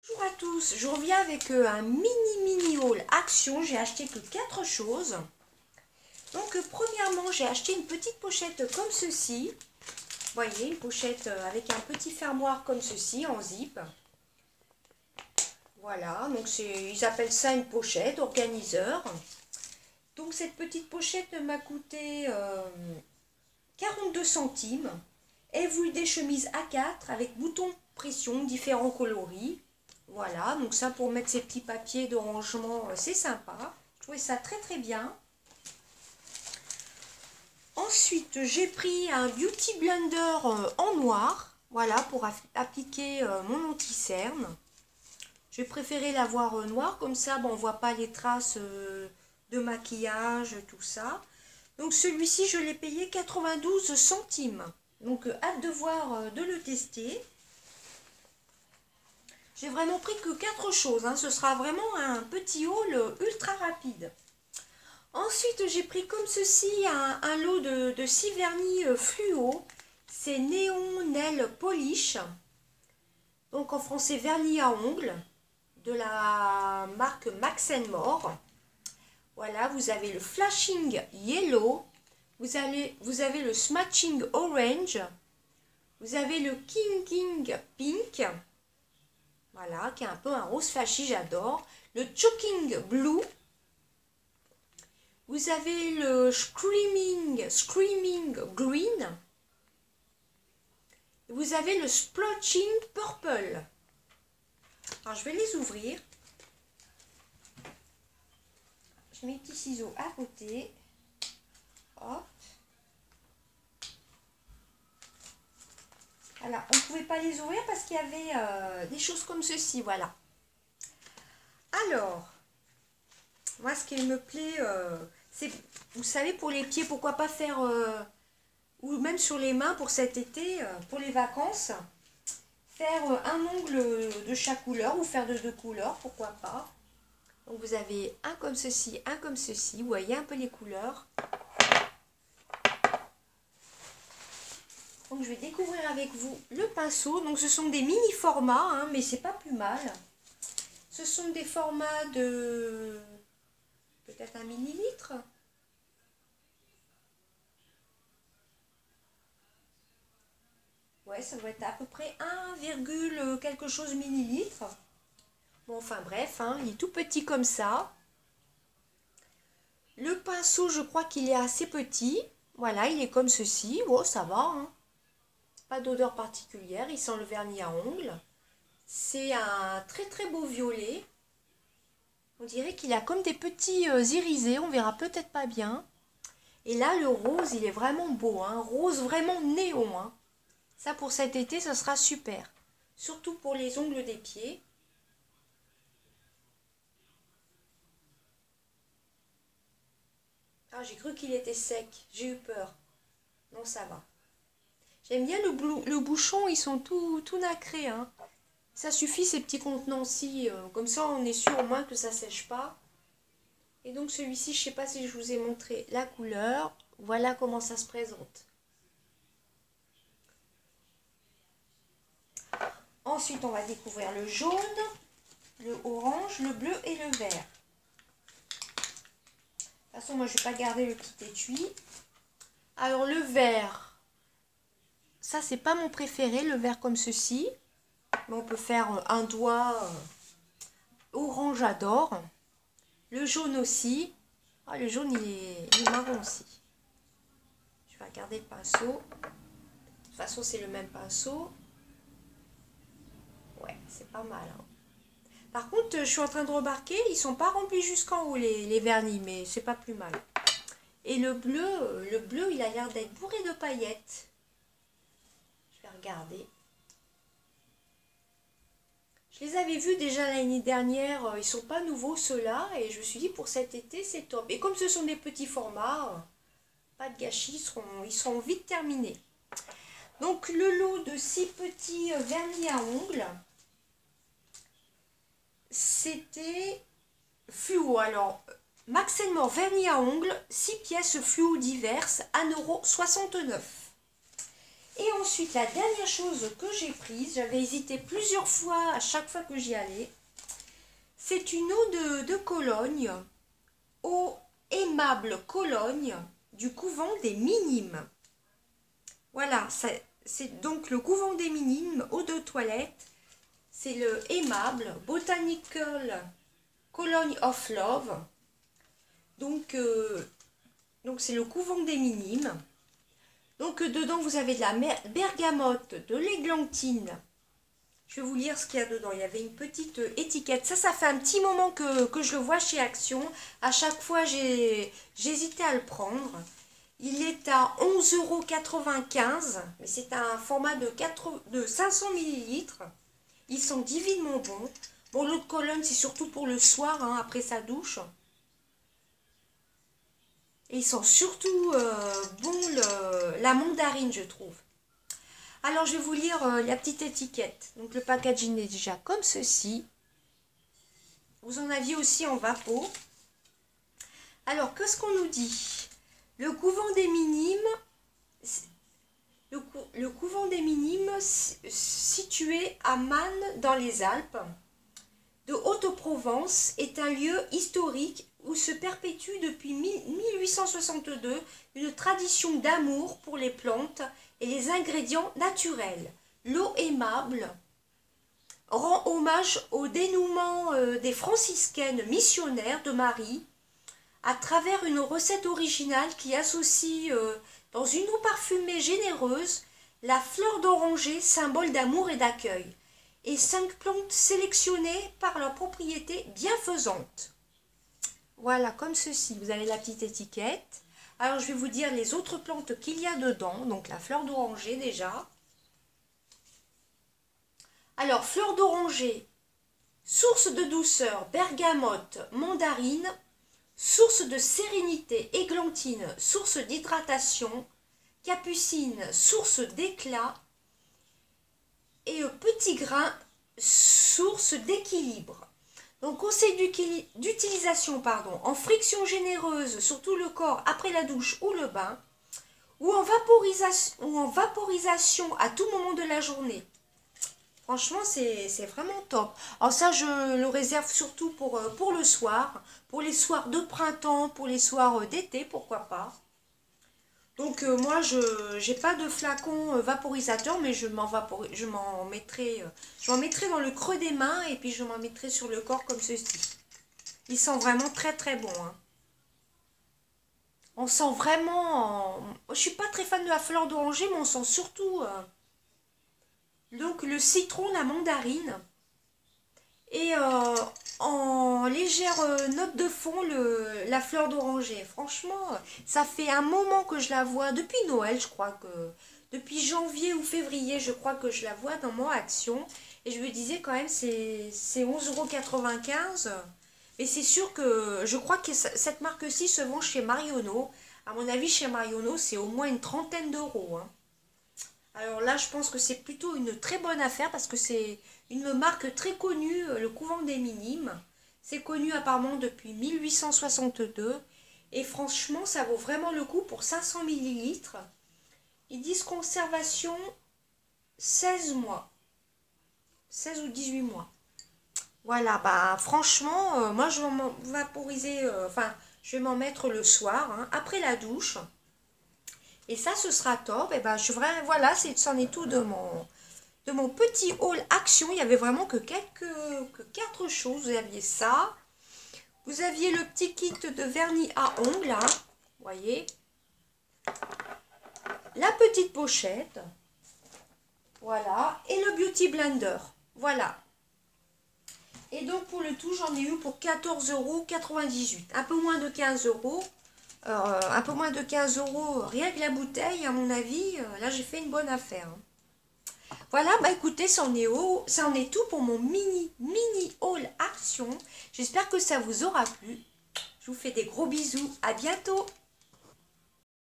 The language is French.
Bonjour à tous, je reviens avec un mini haul action. J'ai acheté que 4 choses. Donc premièrement, j'ai acheté une petite pochette comme ceci. Vous voyez, une pochette avec un petit fermoir comme ceci en zip. Voilà, donc ils appellent ça une pochette organiseur. Donc cette petite pochette m'a coûté 42 centimes. Elle voulait des chemises A4 avec boutons pression, différents coloris. Voilà, donc ça pour mettre ces petits papiers de rangement, c'est sympa. Je trouvais ça très bien. Ensuite, j'ai pris un Beauty Blender en noir. Voilà, pour appliquer mon anti-cerne. J'ai préféré l'avoir noir, comme ça on ne voit pas les traces de maquillage, tout ça. Donc celui-ci, je l'ai payé 92 centimes. Donc hâte de voir, de le tester. J'ai vraiment pris que 4 choses, hein. Ce sera vraiment un petit haul ultra rapide. Ensuite, j'ai pris comme ceci un lot de 6 vernis fluo. C'est Neon Nail Polish. Donc en français, vernis à ongles. De la marque Max & More. Voilà, vous avez le Flashing Yellow. Vous avez le Smashing Orange. Vous avez le King Pink. Voilà, qui est un peu un rose flashy, j'adore. Le Choking Blue. Vous avez le Screaming Green. Et vous avez le Splotching Purple. Alors, je vais les ouvrir. Je mets les petits ciseaux à côté. Hop. Alors, on ne pouvait pas les ouvrir parce qu'il y avait des choses comme ceci, voilà. Alors, moi, ce qui me plaît, c'est, vous savez, pour les pieds, pourquoi pas faire, ou même sur les mains pour cet été, pour les vacances, faire un ongle de chaque couleur, ou faire de 2 couleurs, pourquoi pas. Donc, vous avez un comme ceci, un comme ceci, vous voyez un peu les couleurs. Donc je vais découvrir avec vous le pinceau. Donc ce sont des mini formats, hein, mais c'est pas plus mal. Ce sont des formats de peut-être 1 millilitre. Ouais, ça doit être à peu près 1, quelque chose millilitre. Bon, enfin bref, hein, il est tout petit comme ça. Le pinceau, je crois qu'il est assez petit. Voilà, il est comme ceci. Bon, ça va, hein. Pas d'odeur particulière, il sent le vernis à ongles. C'est un très beau violet. On dirait qu'il a comme des petits irisés, on verra peut-être pas bien. Et là, le rose, il est vraiment beau, hein. Rose vraiment néon, hein. Ça, pour cet été, ce sera super. Surtout pour les ongles des pieds. Ah, j'ai cru qu'il était sec, j'ai eu peur. Non, ça va. J'aime bien le bouchon, ils sont tout nacrés, hein. Ça suffit ces petits contenants-ci, comme ça on est sûr au moins que ça sèche pas. Et donc celui-ci, je sais pas si je vous ai montré la couleur. Voilà comment ça se présente. Ensuite, on va découvrir le jaune, le orange, le bleu et le vert. De toute façon, moi je vais pas garder le petit étui. Alors le vert, ça c'est pas mon préféré, le vert comme ceci. Mais on peut faire un doigt orange, j'adore. Le jaune aussi. Ah, le jaune, il est marron aussi. Je vais regarder le pinceau. De toute façon, c'est le même pinceau. Ouais, c'est pas mal, hein. Par contre, je suis en train de remarquer, ils sont pas remplis jusqu'en haut, les vernis, mais c'est pas plus mal. Et le bleu, il a l'air d'être bourré de paillettes. Je vais regarder. Je les avais vus déjà l'année dernière, ils sont pas nouveaux ceux-là, et je me suis dit pour cet été c'est top. Et comme ce sont des petits formats, pas de gâchis, ils seront vite terminés. Donc le lot de 6 petits vernis à ongles, c'était fluo. Alors Max & More vernis à ongles, 6 pièces fluo diverses, 1,69 €. Et ensuite, la dernière chose que j'ai prise, j'avais hésité plusieurs fois à chaque fois que j'y allais, c'est une eau de Cologne, eau aimable Cologne du couvent des Minimes. Voilà, c'est donc le couvent des Minimes, eau de toilette, c'est le aimable Botanical Cologne of Love. Donc c'est le couvent des Minimes. Donc dedans vous avez de la bergamote, de l'églantine. Je vais vous lire ce qu'il y a dedans. Il y avait une petite étiquette. Ça fait un petit moment que je le vois chez Action. À chaque fois j'hésitais à le prendre. Il est à 11,95 €. Mais c'est un format de 500 ml. Ils sont divinement bons. Bon, l'eau de Cologne, c'est surtout pour le soir, hein, après sa douche. Et ils sont surtout bons, la mandarine, je trouve. Alors, je vais vous lire la petite étiquette. Donc, le packaging est déjà comme ceci. Vous en aviez aussi en vapeau. Alors, qu'est-ce qu'on nous dit? Le couvent des Minimes, le couvent des Minimes situé à Mannes dans les Alpes de Haute-Provence est un lieu historique où se perpétue depuis 1862 une tradition d'amour pour les plantes et les ingrédients naturels. L'eau aimable rend hommage au dénouement des franciscaines missionnaires de Marie à travers une recette originale qui associe dans une eau parfumée généreuse la fleur d'oranger, symbole d'amour et d'accueil, et 5 plantes sélectionnées par leur propriété bienfaisante. Voilà, comme ceci, vous avez la petite étiquette. Alors, je vais vous dire les autres plantes qu'il y a dedans. Donc, la fleur d'oranger déjà. Alors, fleur d'oranger, source de douceur, bergamote, mandarine, source de sérénité, églantine, source d'hydratation, capucine, source d'éclat, et petit grain, source d'équilibre. Donc, conseil d'utilisation, en friction généreuse sur tout le corps après la douche ou le bain, ou en vaporisation à tout moment de la journée. Franchement, c'est vraiment top. Alors ça, je le réserve surtout pour le soir, pour les soirs de printemps, pour les soirs d'été, pourquoi pas. Donc moi, je n'ai pas de flacon vaporisateur, mais je m'en mettrai dans le creux des mains et puis je m'en mettrai sur le corps comme ceci. Ils sont vraiment très très bons. Hein. On sent vraiment... Je suis pas très fan de la fleur d'oranger, mais on sent surtout donc le citron, la mandarine. Et en légère note de fond, la fleur d'oranger. Franchement, ça fait un moment que je la vois, depuis Noël, je crois que... Depuis janvier ou février, je crois que je la vois dans mon Action. Et je me disais quand même, c'est 11,95 €. Mais c'est sûr que je crois que cette marque-ci se vend chez Marionneau. À mon avis, chez Marionneau, c'est au moins une trentaine d'euros. Hein. Alors là, je pense que c'est plutôt une très bonne affaire parce que c'est une marque très connue, le couvent des Minimes. C'est connu apparemment depuis 1862 et franchement, ça vaut vraiment le coup pour 500 ml. Ils disent conservation 16 mois, 16 ou 18 mois. Voilà, bah franchement, moi je vais m'en vaporiser, je vais m'en mettre le soir, hein, après la douche. Et ça, ce sera top. Et ben, voilà, c'en est tout de mon petit haul Action. Il y avait vraiment que 4 choses. Vous aviez ça. Vous aviez le petit kit de vernis à ongles. Hein, vous voyez. La petite pochette. Voilà. Et le Beauty Blender. Voilà. Et donc, pour le tout, j'en ai eu pour 14,98 €. Un peu moins de 15 €. Un peu moins de 15 € rien que la bouteille, à mon avis, là j'ai fait une bonne affaire. Hein. Voilà, bah écoutez, ça en est tout pour mon mini haul Action. J'espère que ça vous aura plu. Je vous fais des gros bisous, à bientôt.